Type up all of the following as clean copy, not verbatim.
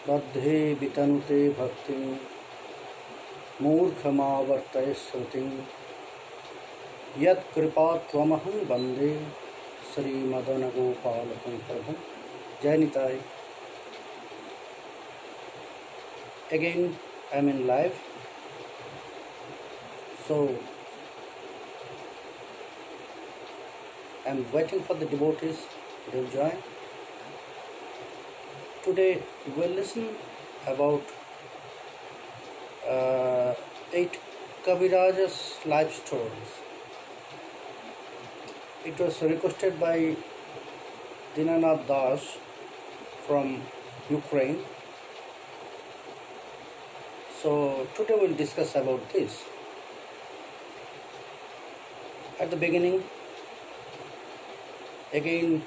बद्धे वितनुते भक्तिं मूर्खमावर्तय श्रुतिं यत्कृपात्वमहं वन्दे श्रीमदनगोपालकं प्रभुं. Jai Nitai. Again I am in live, so I am waiting for the devotees to join. Today we will listen about 8 Kaviraja's life stories. It was requested by Dinanath Das from Ukraine. So today we'll discuss about this. At the beginning, again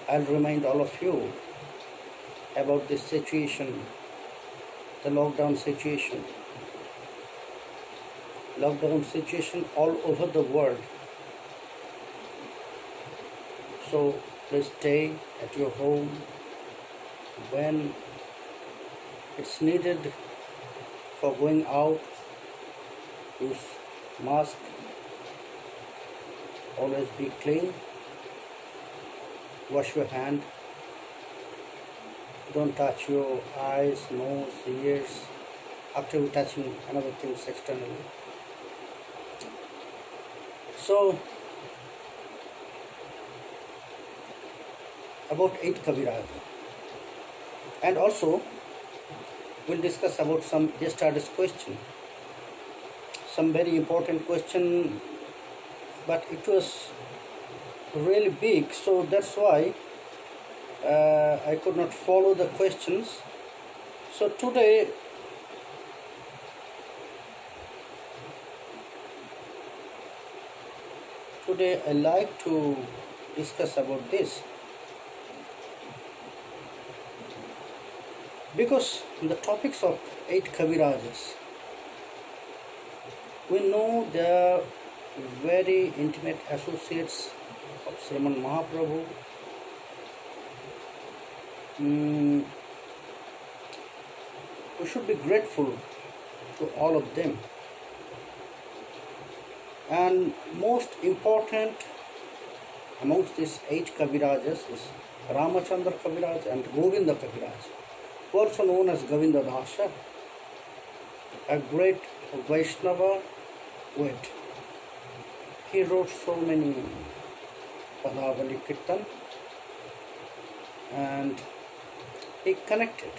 I'll remind all of you about this situation, the lockdown situation. Lockdown situation all over the world. So please stay at your home. When it's needed for going out, use mask. Always be clean. Wash your hand. Don't touch your eyes, nose, ears after touching another things externally. So, about 8 Kaviraja. And also, we'll discuss about some yesterday's question. Some very important question, but it was really big, so that's why I could not follow the questions. So today I like to discuss about this, because the topics of 8 Kavirajas, we know they are very intimate associates of Sriman Mahaprabhu. We should be grateful to all of them. And most important amongst these 8 Kavirajas is Ramachandra Kaviraj and Govinda Kaviraj, also known as Govinda Dasha, a great Vaishnava poet. He wrote so many Padavali Kirtan, and he connected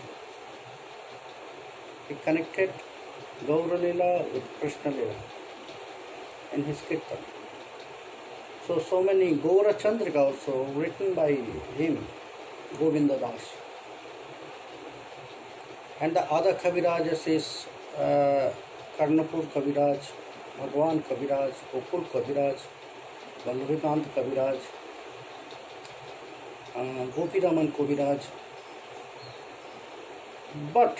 Gauramandala with Prashna in his Kirtan. So many Gaurachandrika also written by him, Govinda Das. And the other Kavirajas is Karnapur Kaviraj, Bhagwan Kaviraj, Gokul Kaviraj, Balvikant Kaviraj, Gopiraman Kaviraj. But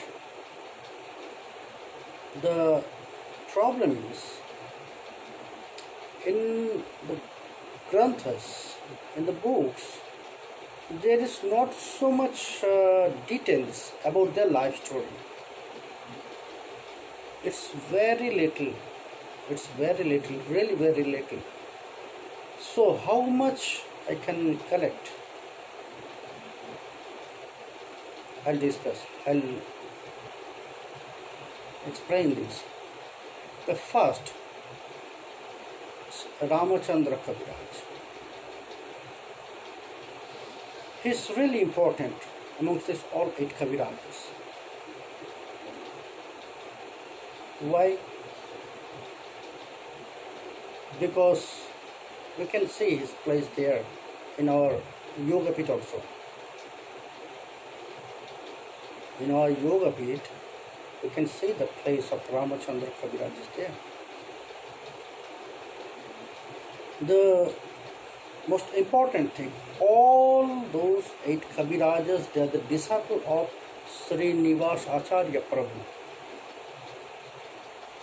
the problem is, in the granthas, in the books, there is not so much details about their life story. It's very little, really very little. So how much I can collect? I'll discuss, I'll explain this. The first is Ramachandra Kaviraj. He's really important amongst these all 8 Kavirajas. Why? Because we can see his place there in our Yoga Pit also. In our Yoga Pit, we can see the place of Ramachandra Kaviraj is there. The most important thing, all those 8 Kavirajas, they are the disciple of Srinivas Acharya Prabhu.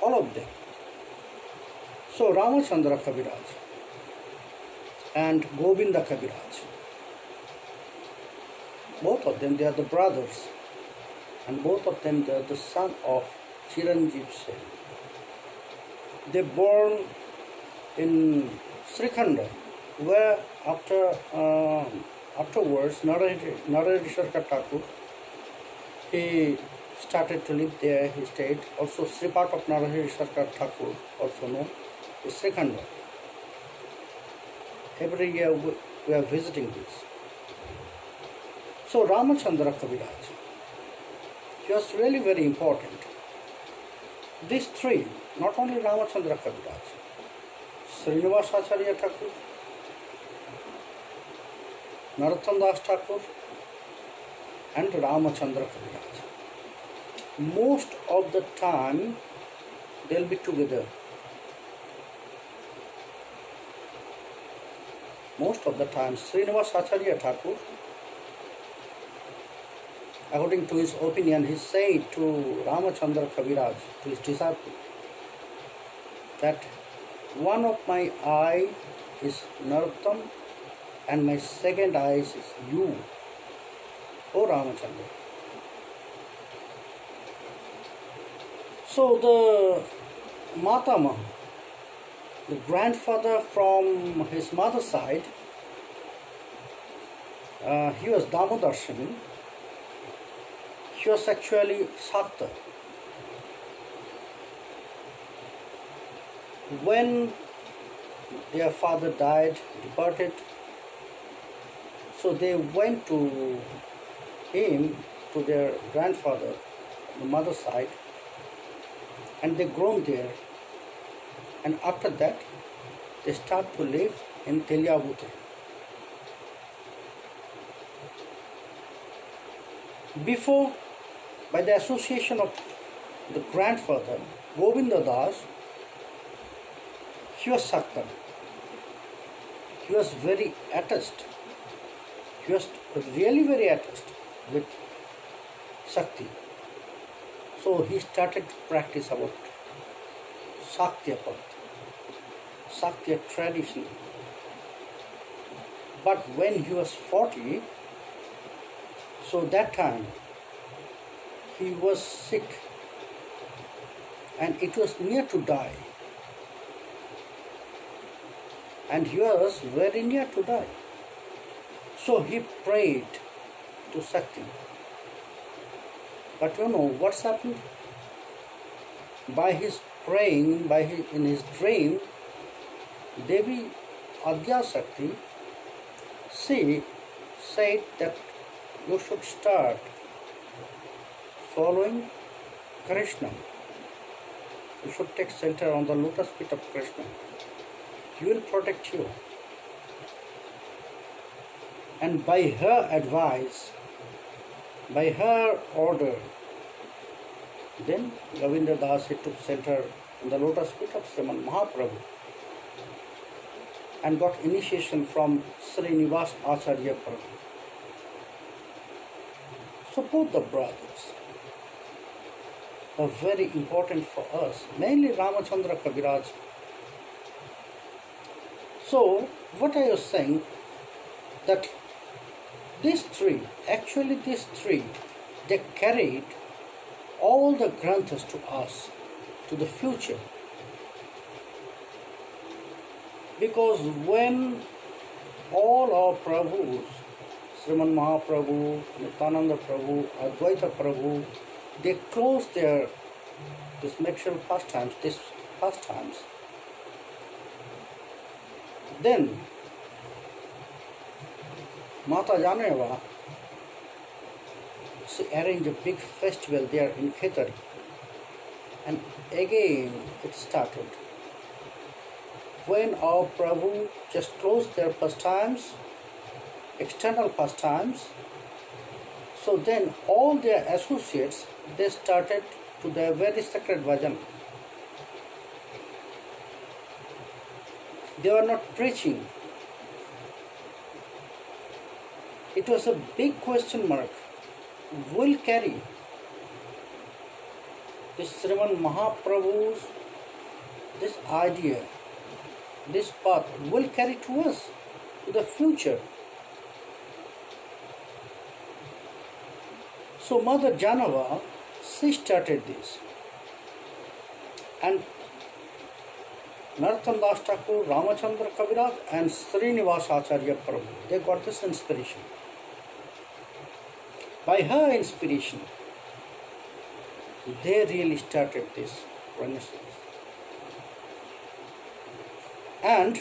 All of them. So Ramachandra Kaviraj and Govinda Kaviraj, both of them, they are the brothers. and both of them they are the son of Chiranjeev Sen. They born in Srikhanda, where afterwards Narahari Sarkar Thakur, he started to live there. He stayed. Also, Sripat of Narahari Sarkar Thakur, also known as Srikhanda. Every year we are visiting this. So Ramachandra Kaviraj, he was really very important. These three, not only Ramachandra Kaviraj, Srinivasacharya Thakur, Narottam Das Thakur, and Ramachandra Kaviraj. Most of the time they'll be together. Most of the time Srinivasacharya Thakur, according to his opinion, he said to Ramachandra Kaviraj, to his disciple, that one of my eye is Narottam and my second eye is you, O Ramachandra. So the Madanmohan, the grandfather from his mother's side, he was Damodarshan. He was actually Sakta. When their father died, departed, so they went to him, to their grandfather, the mother's side, and they grown there. And after that, they start to live in Telyavutra. Before, by the association of the grandfather, Govinda Das, he was Sakta. He was very attached. He was really very attached with Shakti. So he started to practice about Sakya Path, Sakya tradition. But when he was 40, so that time he was sick and it was near to die. And he was very near to die. So he prayed to Shakti. But you know what's happened? By his praying, in his dream, Devi Adya Shakti, she said that you should start following Krishna. You should take shelter on the lotus feet of Krishna. He will protect you. And by her advice, by her order, then Govinda Das took shelter on the lotus feet of Sriman Mahaprabhu and got initiation from Srinivas Acharya Prabhu. So both the brothers are very important for us, mainly Ramachandra Kaviraj. So what I was saying, that these three, they carried all the granthas to us, to the future. Because when all our Prabhus, Sriman Mahaprabhu, Nityananda Prabhu, Advaita Prabhu, they closed their material pastimes, then Mata Janeva, she arranged a big festival there in Khetari. And again it started. When our Prabhu just closed their pastimes, external pastimes, so then all their associates, they started to their very sacred bhajan. They were not preaching. It was a big question mark. Will carry this Sriman Mahaprabhu's, this idea, this path will carry to us, to the future. So Mother Janava, she started this. And Narottam Das Thakur, Ramachandra Kaviraj and Srinivasacharya Prabhu, they got this inspiration. By her inspiration, they really started this renaissance. And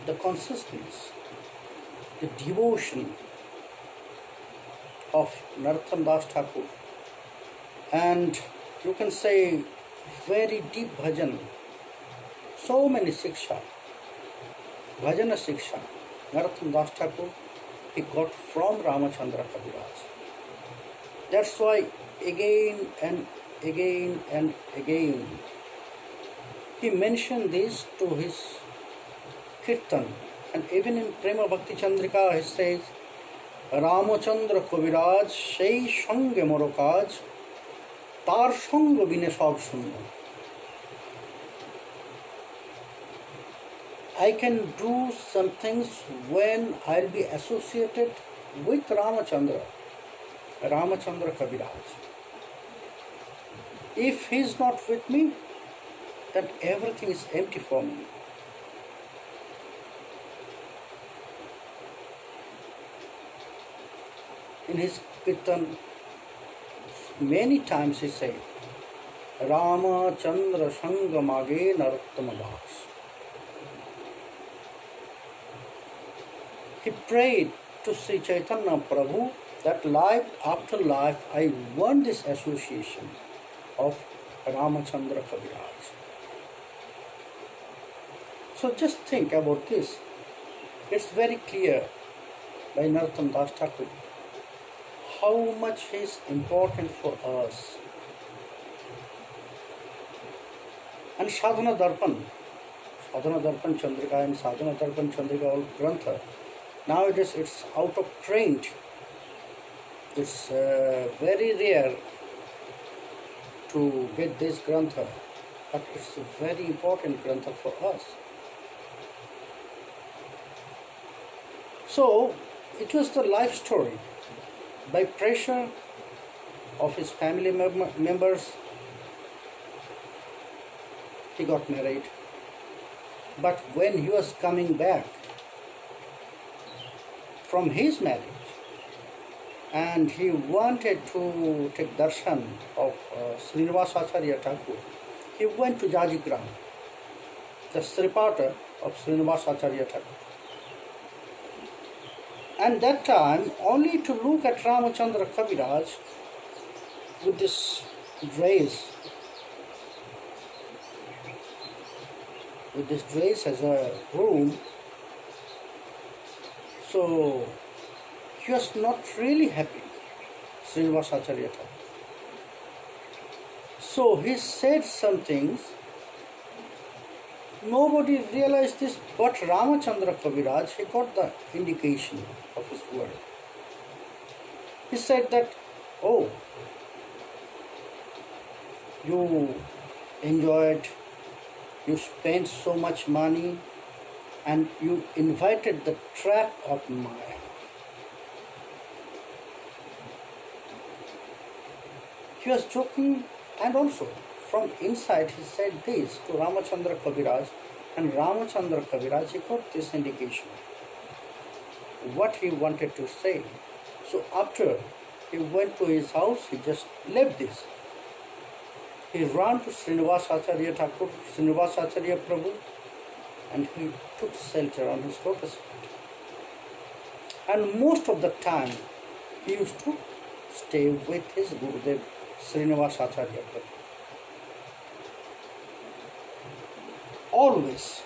the consciousness, the devotion of Narottam Das Thakur, and you can say very deep bhajan, so many siksha, bhajana siksha, Narottam Das Thakur, he got from Ramachandra Kaviraj. That's why again and again and again he mentioned this to his kirtan. And even in Prema Bhakti Chandrika he says, Ramachandra Kaviraj সেই সঙ্গে মোর কাজ তার সঙ্গ বিনে সব শূন্য. I can do some things when I'll be associated with Ramachandra Kaviraj. If he is not with me, then everything is empty for me. In his kirtan, many times he said, Ramachandra Sangamage Narottama Das. He prayed to Sri Chaitanya Prabhu that life after life I want this association of Ramachandra Kaviraj. So just think about this. It's very clear by Narottam Das Thakur how much is important for us. And Sadhana Darpan Chandrika and Sadhana Darpan Chandrika all Grantha, nowadays it's out of print. It's very rare to get this Grantha, but it's a very important Grantha for us. So it was the life story. By pressure of his family members, he got married. But when he was coming back from his marriage and he wanted to take darshan of Srinivasacharya Thakur, he went to Jajigram, the Sripata of Srinivasacharya Thakur. And that time, only to look at Ramachandra Kaviraj with this dress as a groom, so he was not really happy, Srinivasacharya Thakur. So he said some things, nobody realized this, but Ramachandra Kaviraj, he got the indication of his word. He said that, oh, you enjoyed, you spent so much money and you invited the trap of Maya. He was joking, and also from inside he said this to Ramachandra Kaviraj, and Ramachandra Kaviraj, he got this indication what he wanted to say. So after he went to his house, he just left this. He ran to Srinivasacharya Thakur, Srinivasacharya Prabhu, and he took shelter on his lotus feet. And most of the time, he used to stay with his Gurudev, Srinivasacharya Prabhu. Always.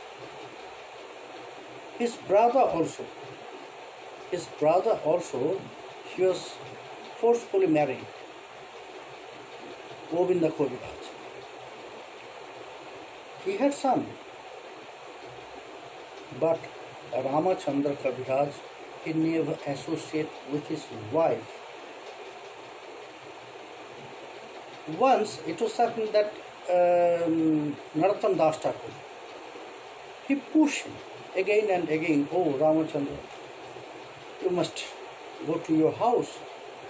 His brother also, he was forcefully married, Govinda Kaviraj. He had son, but Ramachandra Kaviraj, he never associated with his wife. Once it was happened that Narottam Das Thakur, he pushed him again and again, oh Ramachandra, you must go to your house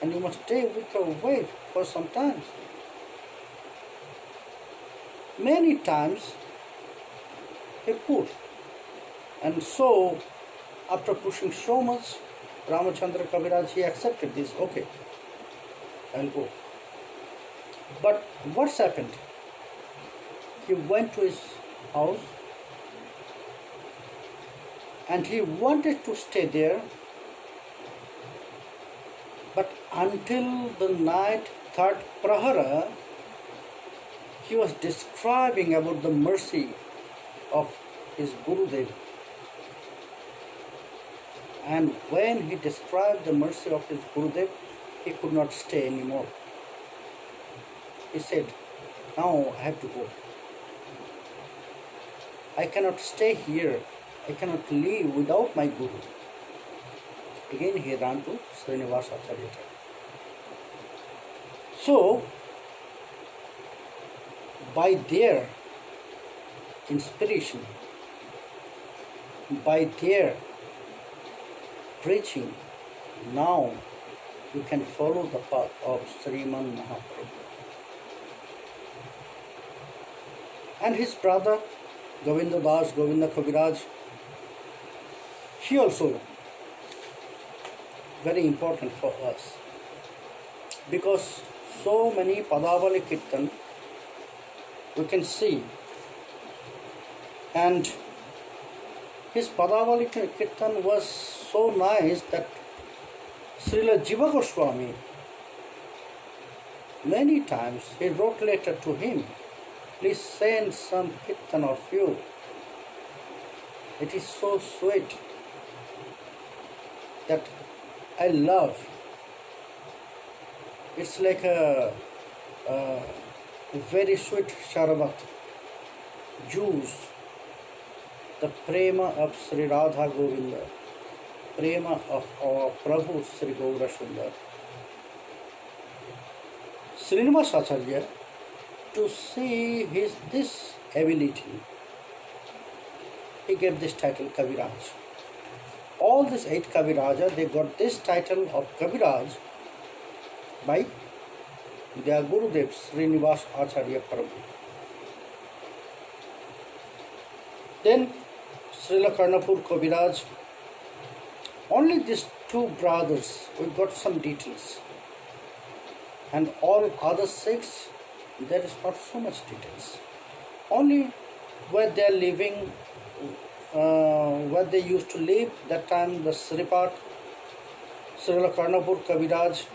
and you must stay with your wife for some time. Many times he put, and so after pushing so much, Ramachandra Kaviraj, he accepted this. Okay, I'll go. But what's happened? He went to his house and he wanted to stay there, but until the night third prahara, he was describing about the mercy of his Gurudev. And when he described the mercy of his Gurudev, he could not stay anymore. He said, now I have to go. I cannot stay here. I cannot leave without my Guru. Again he ran to Srinivasacharya. So, by their inspiration, by their preaching, now you can follow the path of Sriman Mahaprabhu. And his brother, Govinda Das, Govinda Kaviraj, he also very important for us, because so many Padavali Kirtan we can see, and his Padavali Kirtan was so nice that Srila Jiva Goswami, many times he wrote letter to him, please send some Kirtan of you. It is so sweet that I love. It's like a very sweet sharabat, juice, the prema of Sri Radha Govinda, prema of our Prabhu Sri Gaura Sundar. Srinivasacharya, to see this ability, he gave this title Kaviraj. All these 8 Kaviraja, they got this title of Kaviraj by their Gurudev Srinivas Acharya Prabhu. Then Srila Karnapur Kaviraj, only these 2 brothers, we got some details. And all other 6, there is not so much details. Only where they are living, where they used to live, that time the Sripat, Srila Karnapur Kaviraj,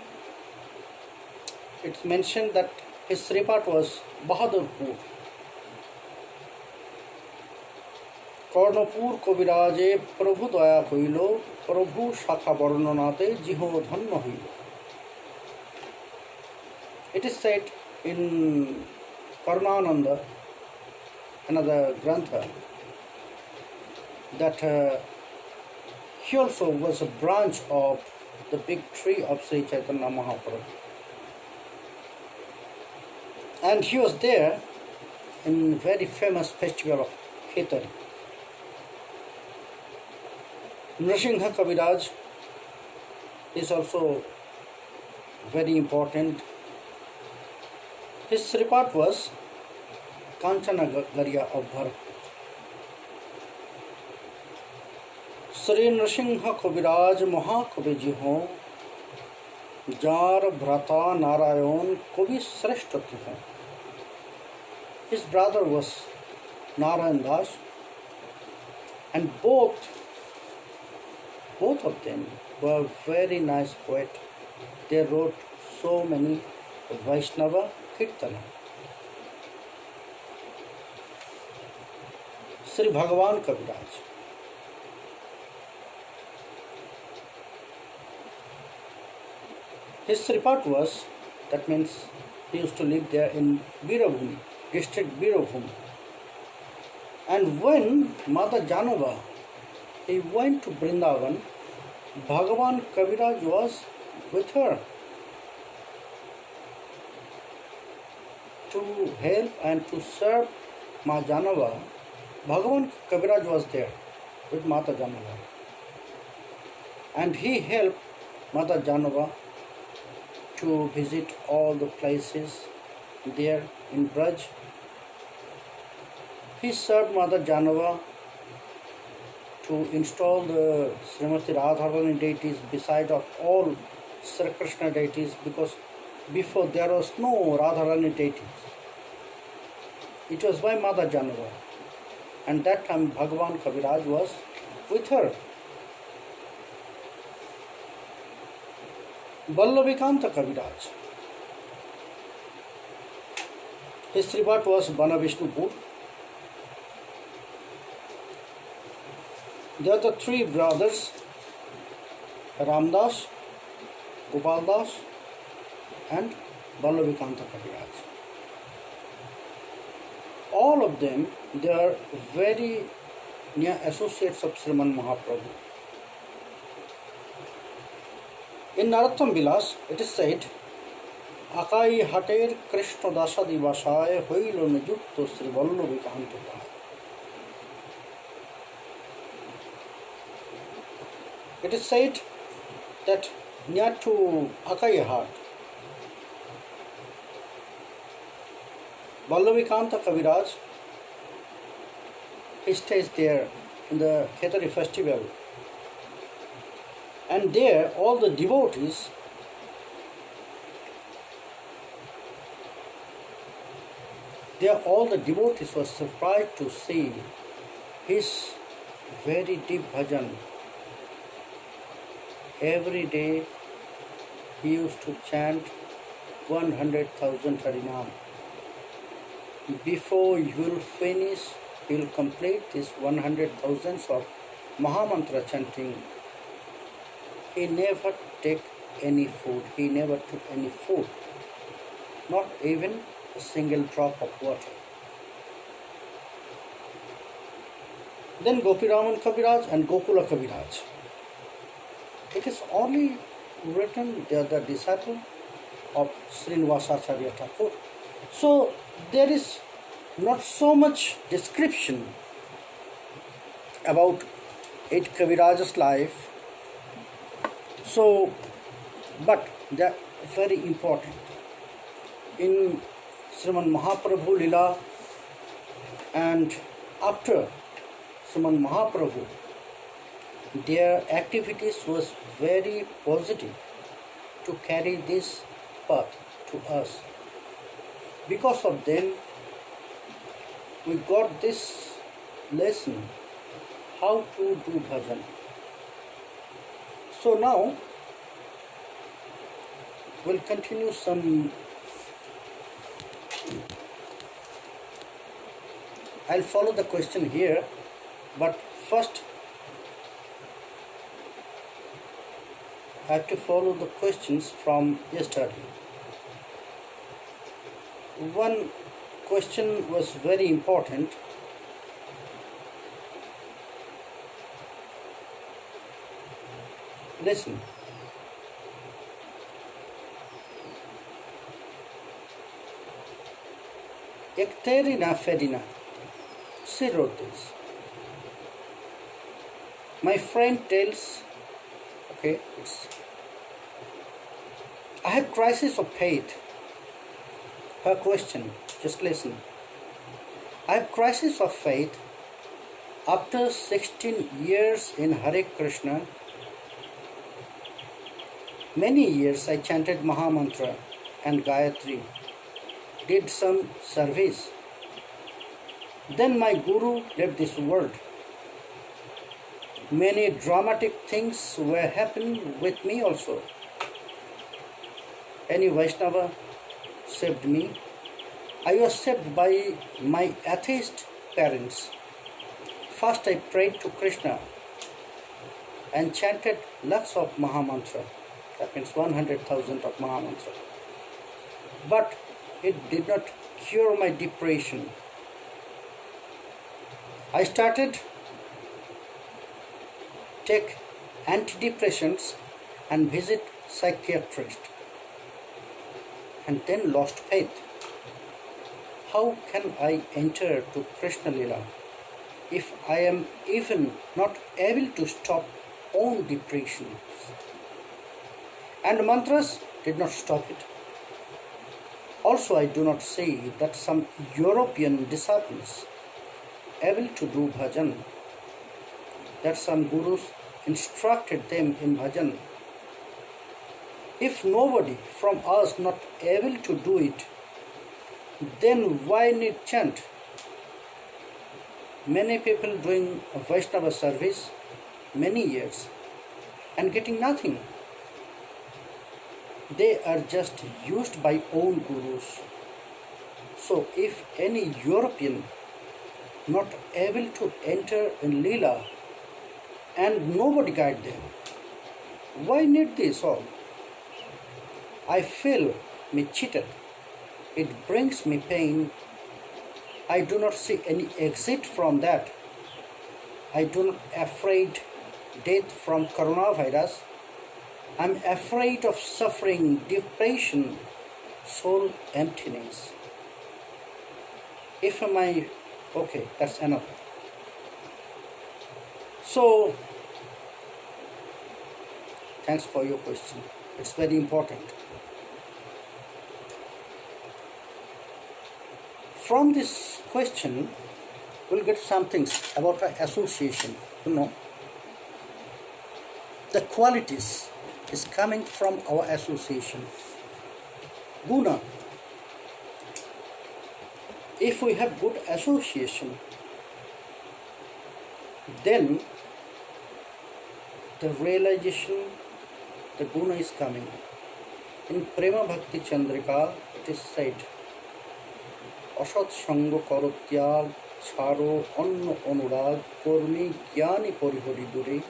it's mentioned that his Sripat was Bahadurpur. Karnapur Kaviraje Prabhu Daya Hoilo, Prabhu Shakha Varnanate Jiho Dhanna Hoilo. It is said in Karnananda, another Grantha, that he also was a branch of the big tree of Sri Chaitanya Mahaprabhu. And he was there in very famous festival of Khetari. Nrsimha Kaviraj is also very important. His Sripat was Kanchanagaria of Bharat. Sri Nrsimha Kaviraj Mahakavi ji ho, Jar Bhrata Narayan Kavi Sreshtati ho. His brother was Narayan Das, and both of them were very nice poet. They wrote so many Vaishnava Kirtana. Sri Bhagavan Kaviraj. His Sripat was, that means he used to live there in Birabhumi, district Birabhumi. And when Mata Janava, he went to Vrindavan, Bhagavan Kaviraj was with her to help and to serve Ma Janava. Bhagavan Kaviraj was there with Mata Janava. And he helped Mata Janava to visit all the places there in Braj. He served Mother Janava to install the Srimati Radharani deities beside of all Sri Krishna deities, because before there was no Radharani deities. It was by Mother Janava, and that time Bhagavan Kaviraj was with her. Vallavikanta Kaviraj. His tribat was Banavishnupur. There are the three brothers, Ramdas, Gopaldas, and Vallavikanta Kaviraj. All of them, they are very near associates of Sriman Mahaprabhu. In Narottam Vilas, it is said, Akai Hater Krishna Dasa Divasaya Hoilo Nijukto Sri Vallavikanta. It is said that near to Akai Hat, Vallavikanta Kaviraj, he stays there in the Khetari festival, and there all the devotees were surprised to see his very deep bhajan. Every day he used to chant 100,000 Harinam. Before you will finish, you will complete this 100,000 of Mahamantra chanting. He never took any food. He never took any food. Not even a single drop of water. Then Gopiraman Kaviraj and Gokula Kaviraj. It is only written they are the disciple of Srinivasacharya Thakur. So there is not so much description about 8 Kaviraj's life. So, but they are very important. In Sriman Mahaprabhu Lila and after Sriman Mahaprabhu, their activities was very positive to carry this path to us. Because of them, we got this lesson how to do bhajan. So now we'll continue some. I'll follow the question here, but first I have to follow the questions from yesterday. One question was very important. Listen. Ekterina Fedina. She wrote this. My friend tells, okay, I have crisis of faith. Her question, just listen. I have crisis of faith. After 16 years in Hare Krishna, many years I chanted Mahamantra and Gayatri, did some service. Then my Guru left this world. Many dramatic things were happening with me also. Any Vaishnava saved me. I was saved by my atheist parents. First I prayed to Krishna and chanted lakhs of Mahamantra. That means 100,000 of Mahamantra. But it did not cure my depression. I started take antidepressants and visit psychiatrist, and then lost faith. How can I enter to Krishna Lila if I am even not able to stop own depression? And mantras did not stop it. Also, I do not say that some European disciples able to do bhajan, that some gurus instructed them in bhajan. If nobody from us not able to do it, then why need chant? Many people doing Vaishnava service many years and getting nothing. They are just used by own gurus. So if any European not able to enter in Leela and nobody guide them, why need this all? I feel me cheated. It brings me pain. I do not see any exit from that. I do not afraid death from coronavirus. I'm afraid of suffering, depression, soul emptiness. If am I okay, that's enough. So, thanks for your question. It's very important. From this question, we'll get some things about our association. The qualities is coming from our association. Guna. If we have good association, then the realization, the guna is coming. In Premgopal, it is said, Asat Sanga Karotyag Charo Anno Anurag Kormi Gyani Porihori Dure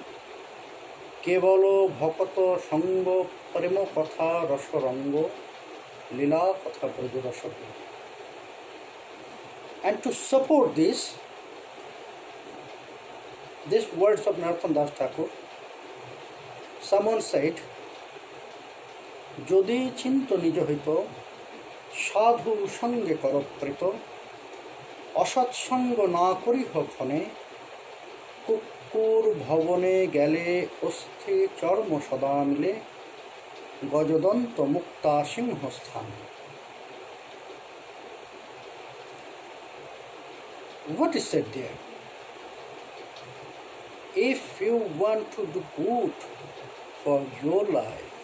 Kevalo Bhakato Sanga Premo Katha Rasarango Lila Katha Brajarasago. And to support this, these words of Narottam Das Thakur, someone said, Jodi Chinto Nijo Hito Sadhu Sange Karaprito Asat Sango Na Kori Hokhane Kukur Bhavane Gale Osti Charmo Sadamile Gajodanto Mukta Simhasthan. What is said there? If you want to do good for your life,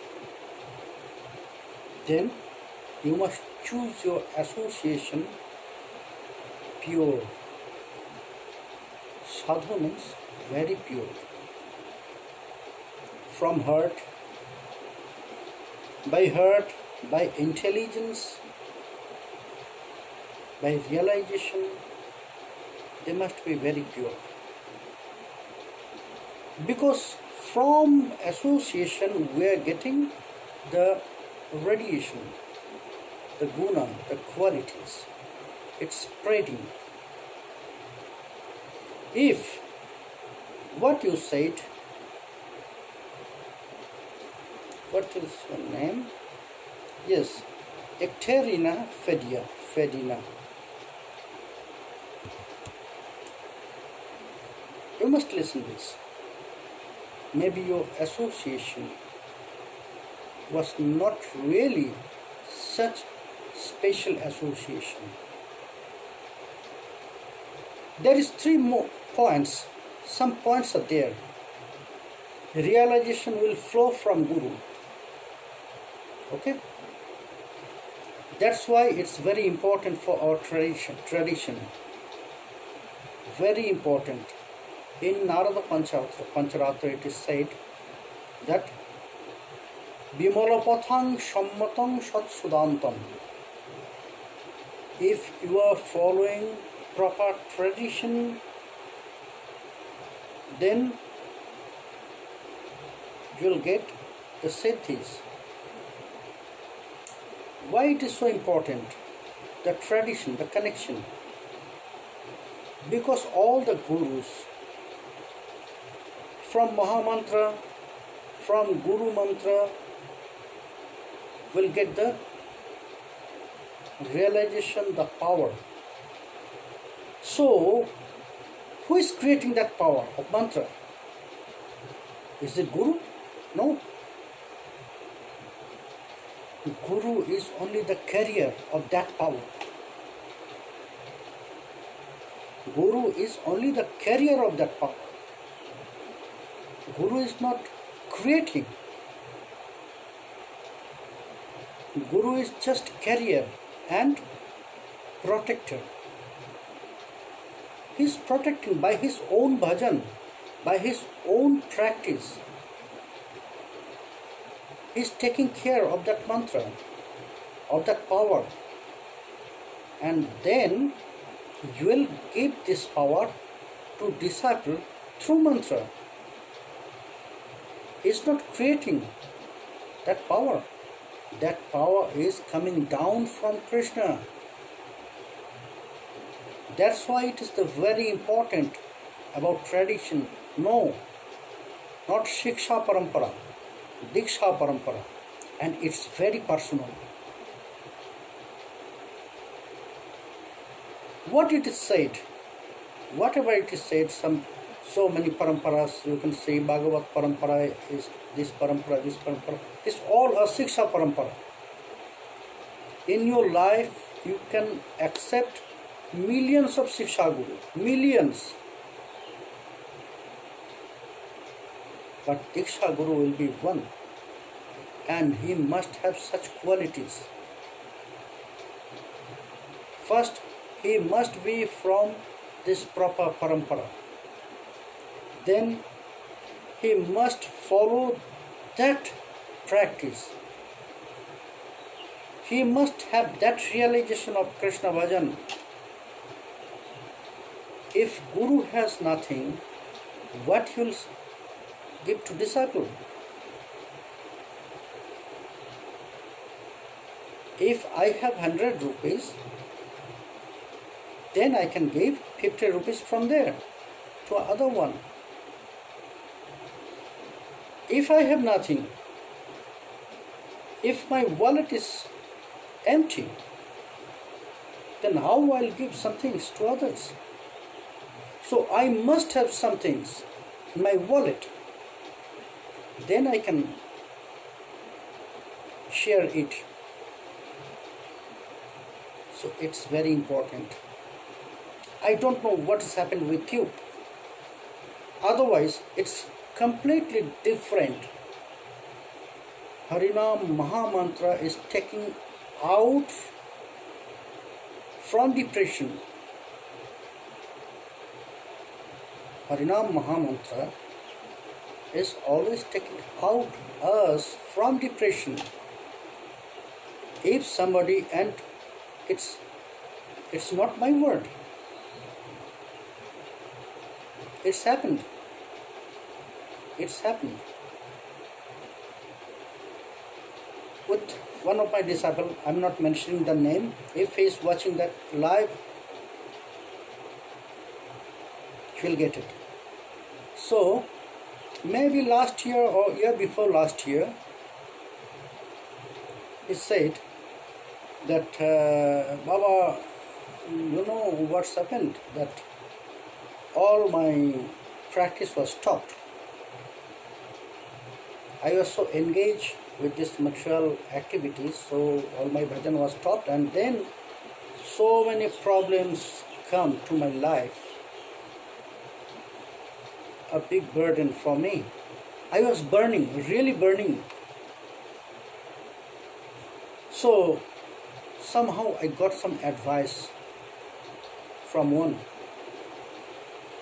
then you must choose your association pure. Sadhu means very pure. From heart, by intelligence, by realization, they must be very pure. Because from association we are getting the radiation, the guna, the qualities. It's spreading. If what you said, what is your name? Yes, Ecterina Fedina. You must listen to this. Maybe your association was not really such special association. There is 3 more points. Some points are there. Realization will flow from Guru. Okay? That's why it's very important for our tradition. Very important. In Narada Pancharatra it is said that Bimalapathang Sammatang Satsudantam. If you are following proper tradition, then you will get the siddhis. Why it is so important? The tradition, the connection. Because all the gurus, from Mahamantra, from Guru Mantra, will get the realization, the power. So, who is creating that power of mantra? Is it Guru? No. Guru is only the carrier of that power. Guru is only the carrier of that power. Guru is not creating. Guru is just carrier and protector. He is protecting by his own bhajan, by his own practice. He is taking care of that mantra, of that power. And then you will give this power to disciple through mantra. He is not creating that power. That power is coming down from Krishna. That's why it is the very important about tradition. No, not Shiksha Parampara, Diksha Parampara. And it's very personal. What it is said, whatever it is said, so many paramparas, you can say Bhagavat Parampara is this parampara, this all are Shiksha Parampara. In your life, you can accept millions of Shiksha Guru, millions. But Diksha Guru will be one, and he must have such qualities. First, he must be from this proper parampara. Then he must follow that practice. He must have that realization of Krishna bhajan. If Guru has nothing, what he will give to disciple? If I have 100 rupees, then I can give 50 rupees from there to other one. If I have nothing, if my wallet is empty, then how I'll give some things to others? So I must have some things in my wallet. Then I can share it. So it's very important. I don't know what has happened with you. Otherwise, it's completely different. Harinam Mahamantra is taking out from depression. Harinam Mahamantra is always taking out us from depression. If somebody, and it's not my word, it's happened. It's happened. With one of my disciples, I'm not mentioning the name, if he is watching that live, he will get it. So, maybe last year or year before last year, he said that, Baba, you know what's happened? That all my practice was stopped. I was so engaged with this material activities, so all my bhajan was stopped, and then so many problems come to my life. A big burden for me. I was burning, really burning. So somehow I got some advice from one,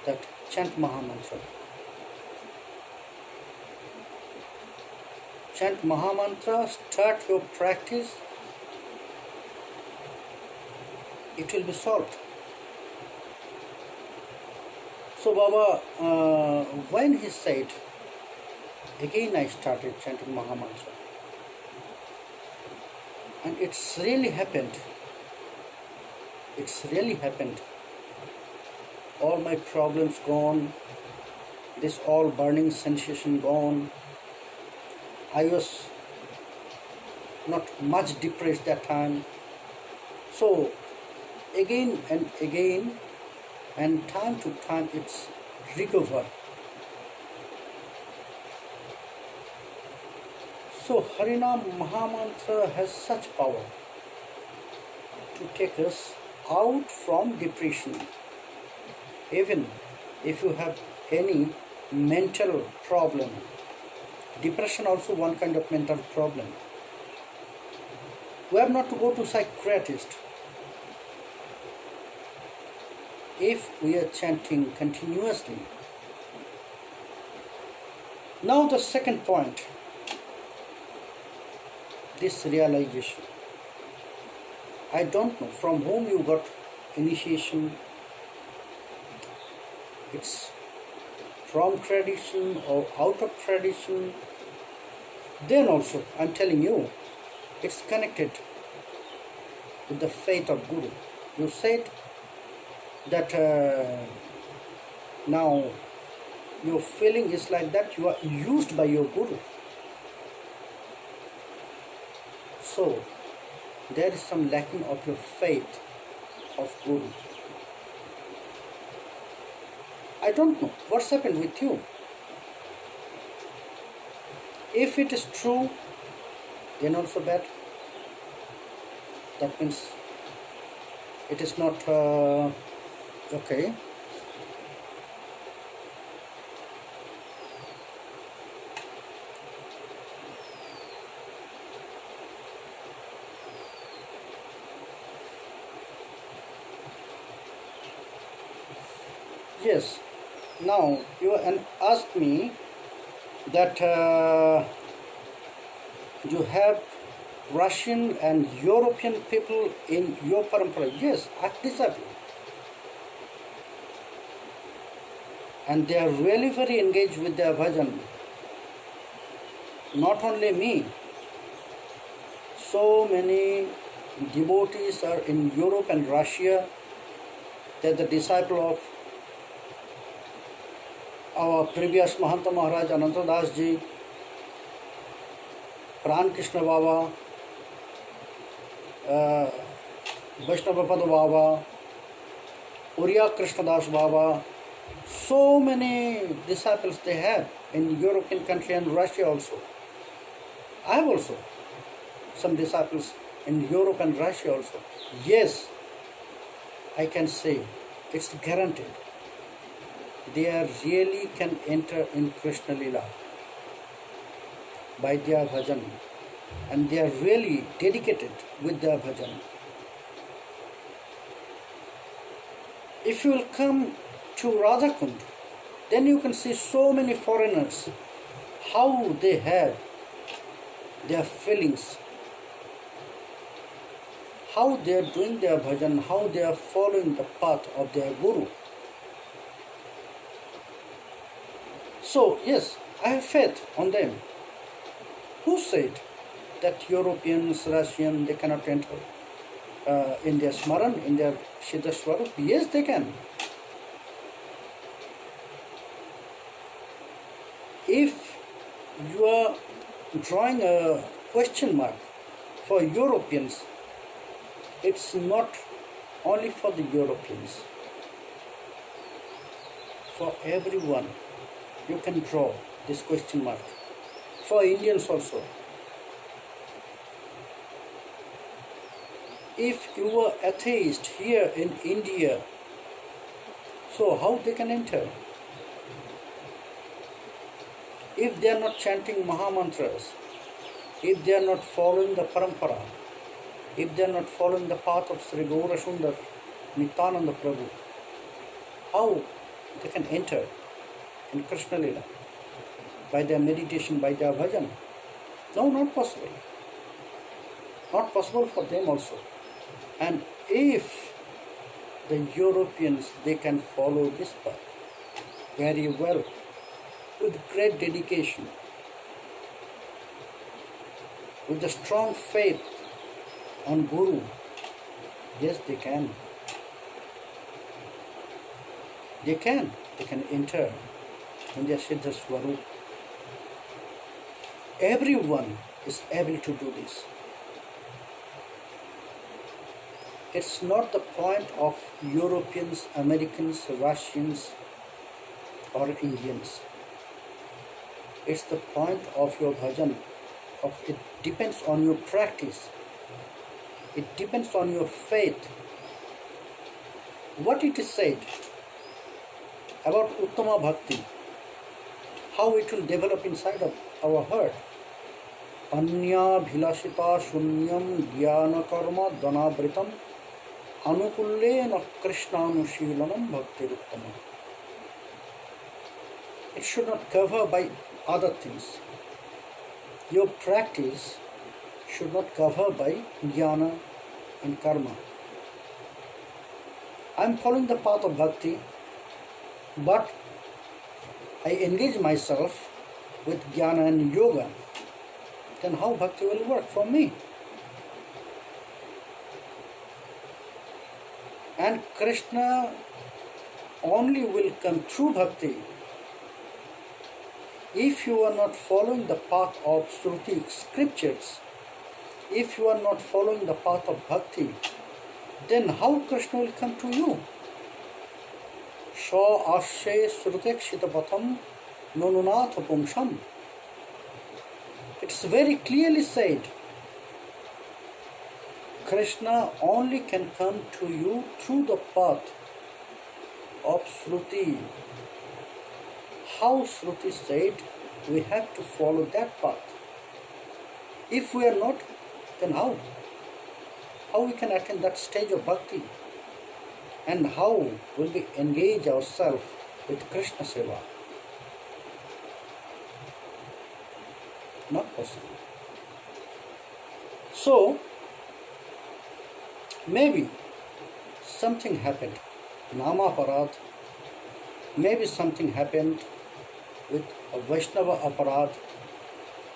that chant Mahamantra. Chant Mahamantra, start your practice, it will be solved. So Baba, when he said, again I started chanting Mahamantra. And it's really happened. It's really happened. All my problems gone, this all burning sensation gone. I was not much depressed that time. So again and again, and time to time it's recovered. So Harinam Mahamantra has such power to take us out from depression. Even if you have any mental problem, depression also one kind of mental problem. We have not to go to psychiatrist. If we are chanting continuously. Now the second point, this realization. I don't know from whom you got initiation. It's from tradition or out of tradition. Then also, I'm telling you, it's connected with the faith of Guru. You said that now your feeling is like that you are used by your Guru. So, there is some lacking of your faith of Guru. I don't know what's happened with you. If it is true, then also bad. That means it is not okay. Yes. Now you asked me that you have Russian and European people in your parampara. Yes, I disagree. And they are really very engaged with their bhajan. Not only me. So many devotees are in Europe and Russia. They are the disciple of our previous Mahanta Maharaj Ananta Das ji, Pran Krishna Baba, Vaishnavapada Baba, Uriya Krishna Das Baba. So many disciples they have in European country and Russia also. I have also some disciples in Europe and Russia also. Yes, I can say it's guaranteed. They are really can enter in Krishna Lila by their bhajan, and they are really dedicated with their bhajan. If you will come to Radhakund, then you can see so many foreigners, how they have their feelings, how they are doing their bhajan, how they are following the path of their Guru. So, yes, I have faith on them. Who said that Europeans, Russians, they cannot enter in their Smaran, in their Siddha Swarup? Yes, they can. If you are drawing a question mark for Europeans, it's not only for the Europeans. For everyone, you can draw this question mark. For Indians also. If you are atheist here in India, so how they can enter? If they are not chanting Mahamantras, if they are not following the parampara, if they are not following the path of Sri Gaurasundar, Nityananda Prabhu, how they can enter in Krishna Lila? By their meditation, by their bhajan? No, not possible. Not possible for them also. And if the Europeans, they can follow this path very well, with great dedication, with a strong faith on Guru, yes, they can. They can enter in their Siddha Swarup. Everyone is able to do this. It's not the point of Europeans, Americans, Russians or Indians. It's the point of your bhajan, it depends on your practice. It depends on your faith. What it is said about Uttama Bhakti, how it will develop inside of our heart. Anya bhilashita shunyam dhyana karma dhanavritam anukullena krishnanushilanam bhaktiruttama. It should not cover by other things. Your practice should not cover by jnana and karma. I am following the path of bhakti, but I engage myself with jnana and yoga. Then how bhakti will work for me? And Krishna only will come through bhakti if you are not following the path of Shruti scriptures. If you are not following the path of bhakti, then how Krishna will come to you? Sha ashe srutekshita patham nonunatha pumsham. It's very clearly said, Krishna only can come to you through the path of Shruti. How Shruti said, we have to follow that path. If we are not, then how? How we can attain that stage of bhakti? And how will we engage ourselves with Krishna Seva? Not possible. So, maybe something happened, Nama Aparad, maybe something happened with a Vaishnava Aparad,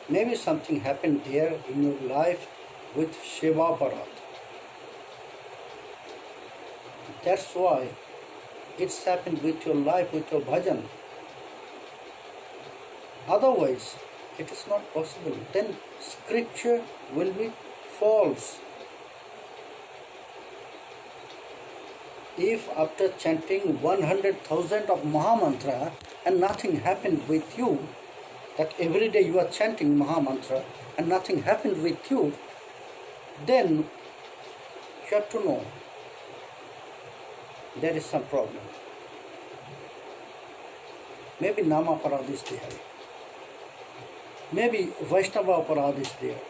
maybe something happened there in your life with Shiva Aparad. That's why it's happened with your life, with your bhajan. Otherwise, it is not possible. Then scripture will be false. If after chanting 100,000 of Mahamantra and nothing happened with you, that every day you are chanting Mahamantra and nothing happened with you, then you have to know there is some problem. Maybe Nama Aparad is there. Maybe Vaishnava Aparad is there.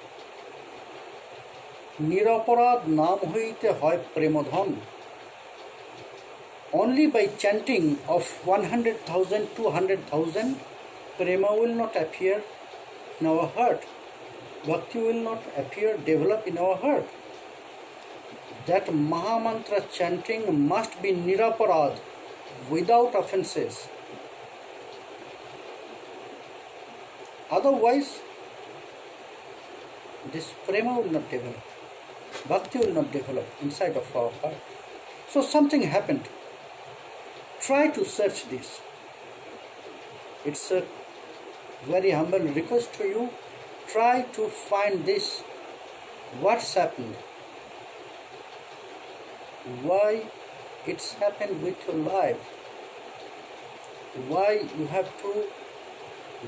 Niraparad Nam hoite hoy Premodhan. Only by chanting of 100,000, 200,000, Prema will not appear in our heart. Bhakti will not appear, develop in our heart. That Mahamantra chanting must be Niraparad, without offenses. Otherwise, this Prema will not develop. Bhakti will not develop inside of our heart. So something happened. Try to search this. It's a very humble request to you. Try to find this. What's happened? Why it's happened with your life? Why you have to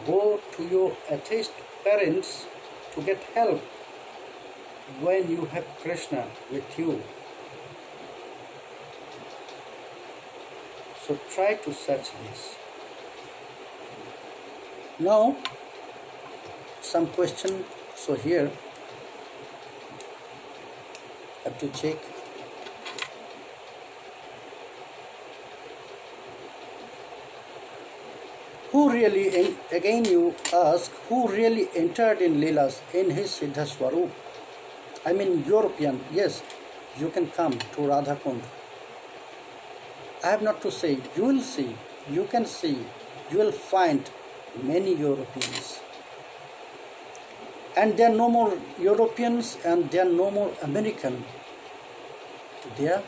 go to your atheist parents to get help when you have Krishna with you? So try to search this. Now, some question. So here, have to check. Who really, again you ask, who really entered in Leelas in his Siddha Swarup? I mean European, yes, you can come to Radha Kund. I have not to say, you will see, you can see, you will find many Europeans. And there are no more Europeans and there are no more American. They are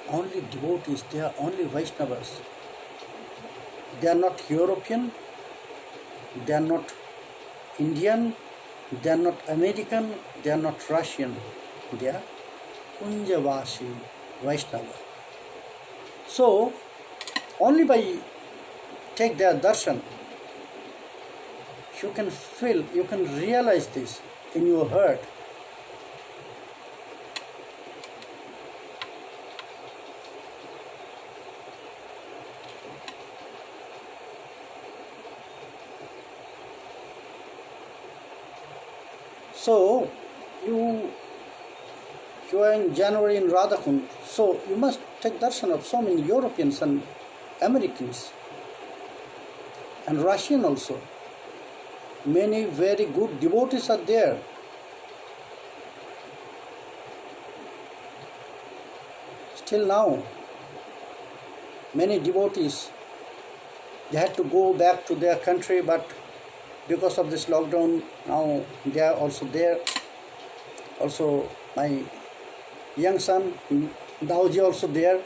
only devotees, they are only Vaishnavas. They are not European, they are not Indian, they are not American, they are not Russian. They are Kunjavasi Vaishnava. So, only by take their darshan, you can feel, you can realize this. in your heart. So you are in January in Radhakund, so you must take darshan of so many Europeans and Americans and Russian also. Many very good devotees are there. Still now, many devotees, they had to go back to their country, but because of this lockdown, now they are also there. Also, my young son, Daoji, also there.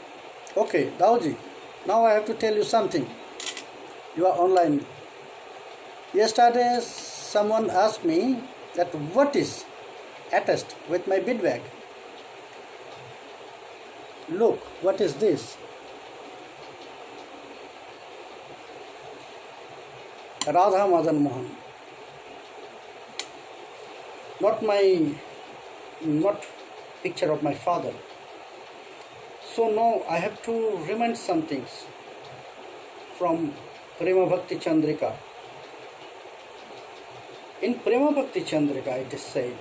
Okay, Daoji, now I have to tell you something. You are online. Yesterday, someone asked me that what is attached with my bead bag. Look, what is this? Radha Madanmohan. Not picture of my father. So now I have to remind some things from Prema Bhakti Chandrika. In Prema Bhakti Chandrika it is said,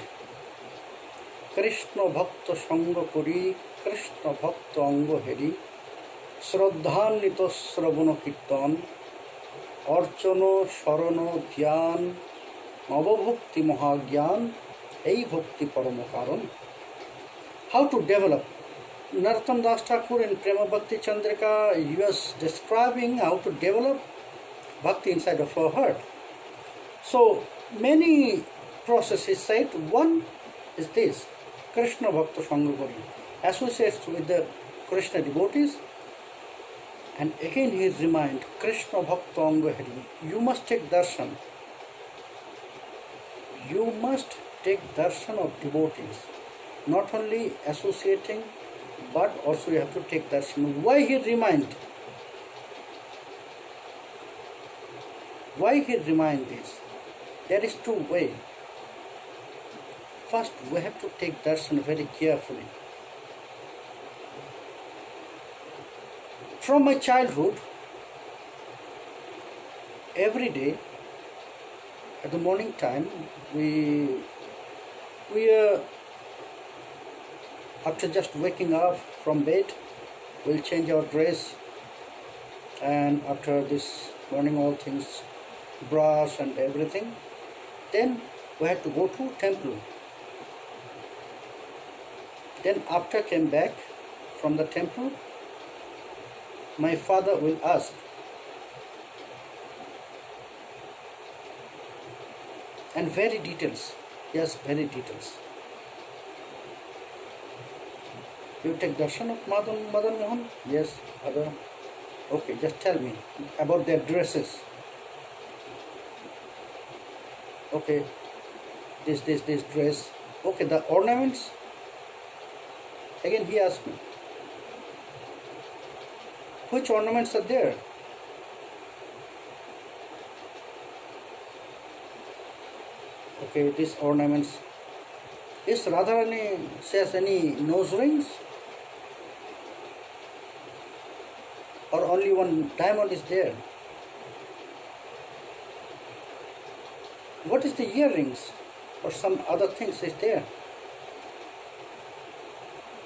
Krishna Bhakta Sangha Kori, Krishna Bhakta Ango Heri, Shraddhanito Sravana Kirtan, Archana Sharana Dhyan, Navabhakti Mahagyan, Ei Bhakti Paramakaran. How to develop? Narottam Das Thakur in Prema Bhakti Chandrika, he was describing how to develop bhakti inside of our heart. So many processes said. One is this, Krishna Bhakta Sangha Kori, associates with the Krishna devotees. And again he reminds, Krishna Bhakta Anga Hari, you must take darshan. You must take darshan of devotees. Not only associating, but also you have to take darshan. Why he remind? Why he remind this? There is two ways. First, we have to take darshan very carefully. From my childhood, every day at the morning time, we after just waking up from bed, we'll change our dress, and after this morning all things, brush and everything, then we had to go to temple. Then after came back from the temple, my father will ask, and very details, yes, very details. You take darshan of Madanmohan? Yes, father. Okay, just tell me about their dresses. Okay, this dress. Okay, the ornaments. Again he asked me, which ornaments are there? Okay, these ornaments. Is Radharani says any nose rings? Or only one diamond is there? What is the earrings? Or some other things is there?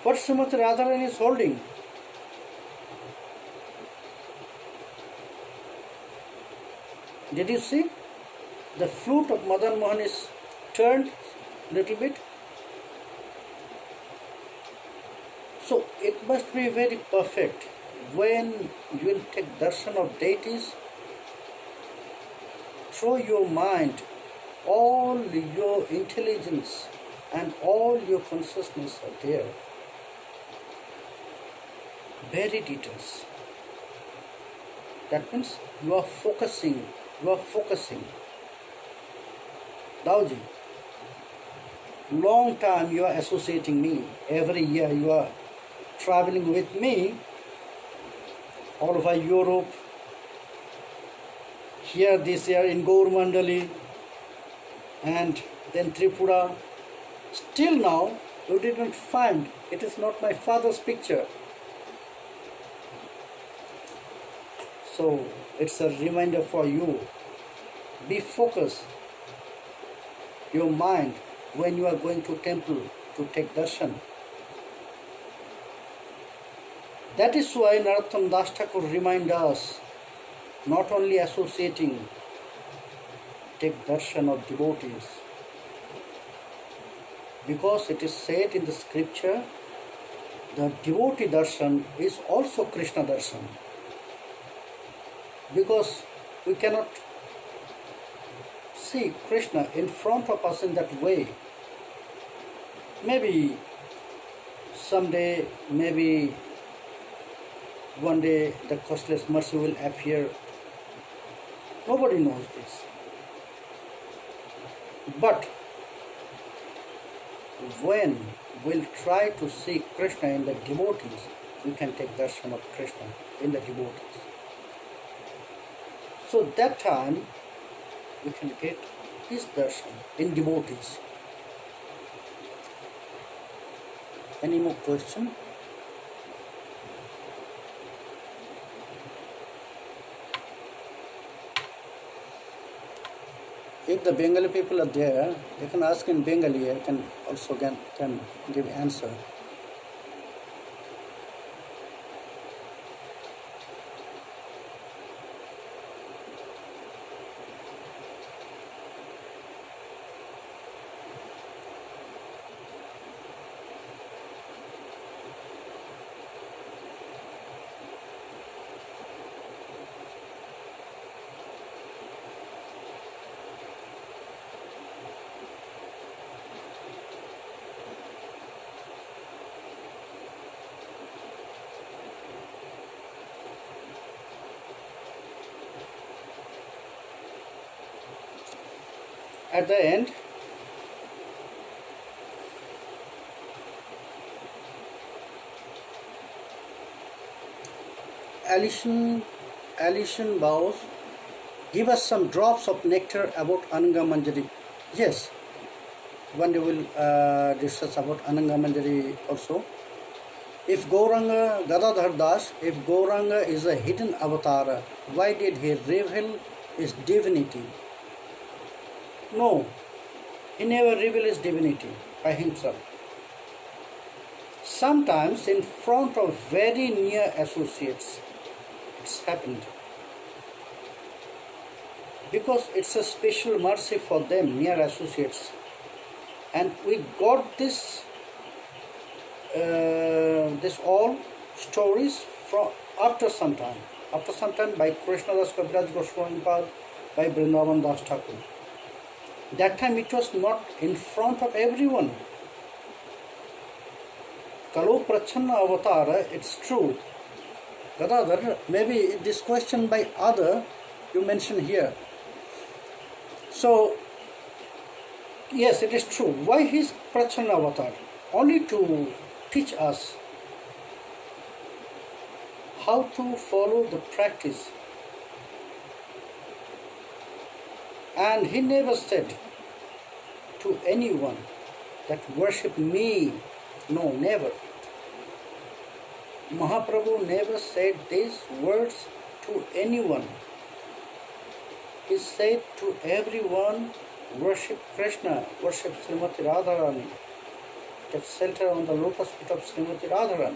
What Srimati Radharani is holding? Did you see? The flute of Madanmohan is turned little bit. So it must be very perfect. When you will take darshan of deities, through your mind, all your intelligence and all your consciousness are there. Very details. That means you are focusing. Daoji, long time you are associating me. Every year you are traveling with me all over Europe. Here this year in Gauramandala, and then Tripura. Still now, you didn't find. It is not my father's picture. So, it's a reminder for you. Be focused. Your mind when you are going to temple to take darshan. That is why Narottam Das Thakur reminds us not only associating, take darshan of devotees. Because it is said in the scripture, the devotee darshan is also Krishna darshan. Because we cannot see Krishna in front of us in that way. Maybe someday, maybe one day the costless mercy will appear. Nobody knows this. But when we'll try to see Krishna in the devotees, we can take darshan of Krishna in the devotees. So that time we can get his darshan in devotees. Any more question? If the Bengali people are there, they can ask in Bengali. I can also can give answer. At the end, Alison bows, give us some drops of nectar about Ananga Manjari. Yes, one day we'll discuss about Ananga Manjari also. If Gauranga Gadadhar Das, if Gauranga is a hidden avatar, why did he reveal his divinity? No, he never revealed his divinity by himself. Sometimes in front of very near associates, it's happened. Because it's a special mercy for them, near associates. And we got this all stories from after some time by Krishna Das Kaviraj Gosvamipada, by Vrindavan Das Thakur. That time it was not in front of everyone. Kalo Prachanna Avatara, it's true. Gadadhar, maybe this question by other you mention here. So, yes, it is true. Why is Prachanna Avatar? Only to teach us how to follow the practice. And he never said to anyone that worship me. No, never. Mahaprabhu never said these words to anyone. He said to everyone, worship Krishna, worship Srimati Radharani. Get shelter on the lotus feet of Srimati Radharani.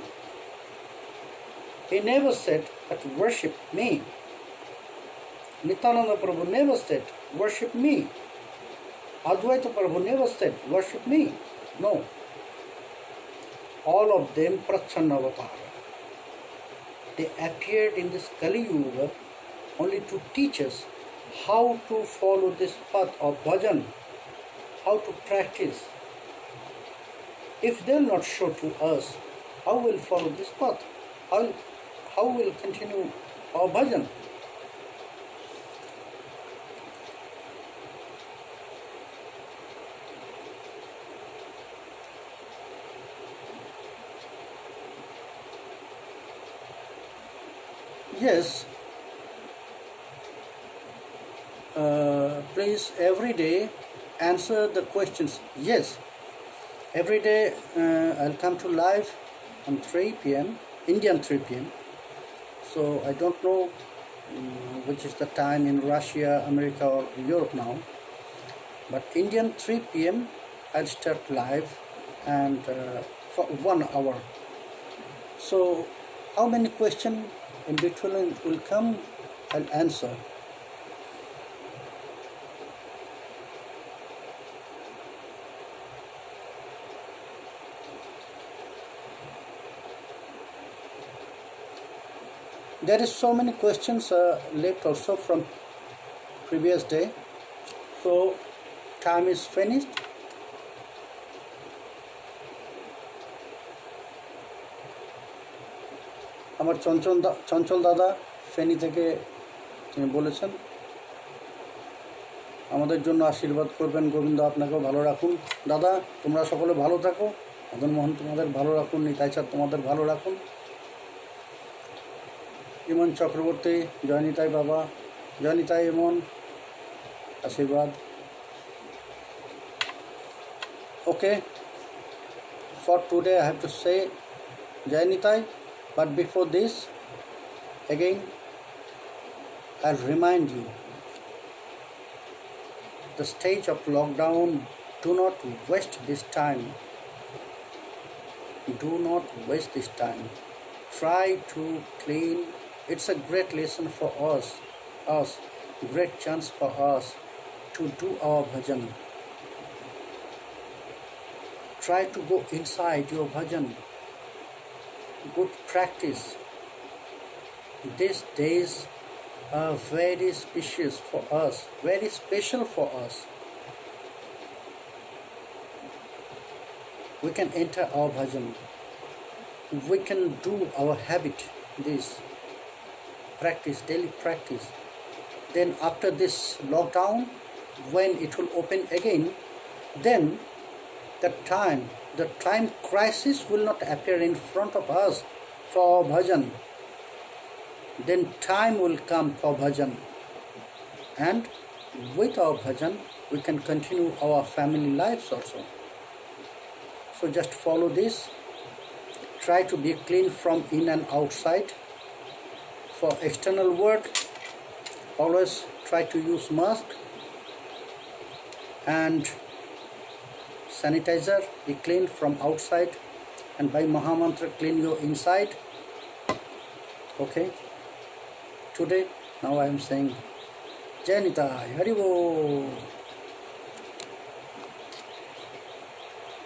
He never said that worship me. Nityananda Prabhu never said, worship me. Advaita Prabhu never said, worship me. No. All of them Prachanna Avatara. They appeared in this Kali Yuga only to teach us how to follow this path of bhajan, how to practice. If they will not show to us how we will follow this path, how we will continue our bhajan. Yes, please every day answer the questions. Yes, every day I'll come to live on 3 p.m. Indian 3 p.m. So I don't know which is the time in Russia, America or Europe now, but Indian 3 p.m. I'll start live, and for 1 hour. So how many questions in between will come, I'll answer. There is so many questions left also from previous day. So time is finished. আমার চঞ্চল দাদা ফেনী থেকে তিনি বলেছেন আমাদের জন্য আশীর্বাদ করবেন, গোবিন্দ আপনাকেও ভালো রাখুন। দাদা তোমরা সকলে ভালো থাকো, মদনমোহন তোমাদের ভালো রাখুন, নিতাই স্যার তোমাদের ভালো রাখুন। ইমন চক্রবর্তী, জয় নিতাই বাবা, জয় নিতাই ইমন, আশীর্বাদ। Okay, for today I have to say Jai Nitai, but before this again I'll remind you, the stage of lockdown, do not waste this time. Do not waste this time. Try to clean. It's a great lesson for us, great chance for us to do our bhajan. Try to go inside your bhajan. Good practice. These days are very special for us, very special for us. We can enter our bhajan. We can do our habit, this practice, daily practice. Then after this lockdown, when it will open again, then the time crisis will not appear in front of us for our bhajan. Then time will come for bhajan, and with our bhajan we can continue our family lives also. So just follow this. Try to be clean from in and outside. For external world, always try to use mask and sanitizer. Be clean from outside, and by Mahamantra clean your inside. Okay, today now I am saying Jai Nitai, Hari Bol.